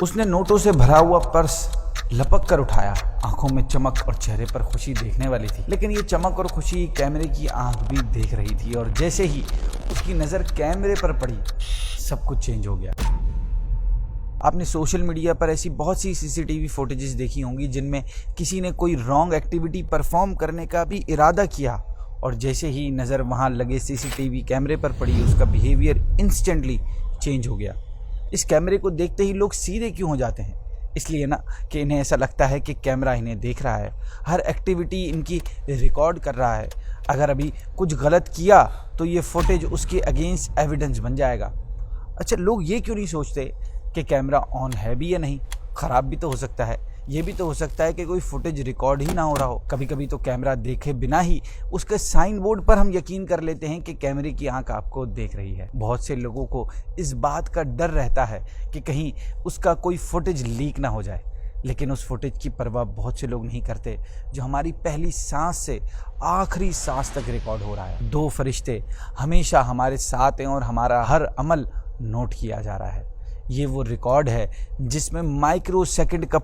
اس نے نوٹوں سے بھرا ہوا پرس لپک کر اٹھایا۔ آنکھوں میں چمک اور چہرے پر خوشی دیکھنے والی تھی، لیکن یہ چمک اور خوشی کیمرے کی آنکھ بھی دیکھ رہی تھی، اور جیسے ہی اس کی نظر کیمرے پر پڑی سب کچھ چینج ہو گیا۔ آپ نے سوشل میڈیا پر ایسی بہت سی CCTV فوٹیجز دیکھی ہوں گی جن میں کسی نے کوئی رانگ ایکٹیویٹی پرفارم کرنے کا بھی ارادہ کیا، اور جیسے ہی نظر وہاں لگے CCTV کیمرے پر پڑی اس کا بیہیویئر انسٹنٹلی چینج ہو گیا۔ اس کیمرے کو دیکھتے ہی لوگ سیدھے کیوں ہو جاتے ہیں؟ اس لیے نا کہ انہیں ایسا لگتا ہے کہ کیمرہ انہیں دیکھ رہا ہے، ہر ایکٹیویٹی ان کی ریکارڈ کر رہا ہے۔ اگر ابھی کچھ غلط کیا تو یہ فوٹیج اس کے اگینسٹ ایویڈنس بن جائے گا۔ اچھا، لوگ یہ کیوں نہیں سوچتے کہ کیمرہ آن ہے بھی یا نہیں؟ خراب بھی تو ہو سکتا ہے، یہ بھی تو ہو سکتا ہے کہ کوئی فوٹیج ریکارڈ ہی نہ ہو رہا ہو۔ کبھی کبھی تو کیمرہ دیکھے بنا ہی اس کے سائن بورڈ پر ہم یقین کر لیتے ہیں کہ کیمرے کی آنکھ آپ کو دیکھ رہی ہے۔ بہت سے لوگوں کو اس بات کا ڈر رہتا ہے کہ کہیں اس کا کوئی فوٹیج لیک نہ ہو جائے، لیکن اس فوٹیج کی پرواہ بہت سے لوگ نہیں کرتے جو ہماری پہلی سانس سے آخری سانس تک ریکارڈ ہو رہا ہے۔ دو فرشتے ہمیشہ ہمارے ساتھ ہیں اور ہمارا ہر عمل نوٹ کیا جا رہا ہے۔ یہ وہ ریکارڈ ہے جس میں مائکرو سیکنڈ کا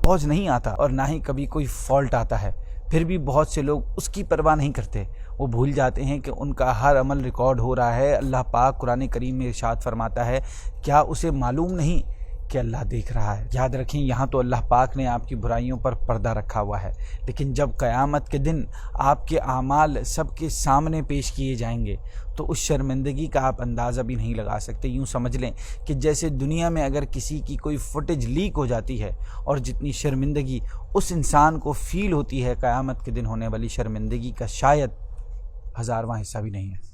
پوز نہیں آتا اور نہ ہی کبھی کوئی فالٹ آتا ہے، پھر بھی بہت سے لوگ اس کی پرواہ نہیں کرتے۔ وہ بھول جاتے ہیں کہ ان کا ہر عمل ریکارڈ ہو رہا ہے۔ اللہ پاک قرآن کریم میں ارشاد فرماتا ہے، کیا اسے معلوم نہیں کہ اللہ دیکھ رہا ہے؟ یاد رکھیں، یہاں تو اللہ پاک نے آپ کی برائیوں پر پردہ رکھا ہوا ہے، لیکن جب قیامت کے دن آپ کے اعمال سب کے سامنے پیش کیے جائیں گے تو اس شرمندگی کا آپ اندازہ بھی نہیں لگا سکتے۔ یوں سمجھ لیں کہ جیسے دنیا میں اگر کسی کی کوئی فوٹیج لیک ہو جاتی ہے اور جتنی شرمندگی اس انسان کو فیل ہوتی ہے، قیامت کے دن ہونے والی شرمندگی کا شاید 1000واں حصہ بھی نہیں ہے۔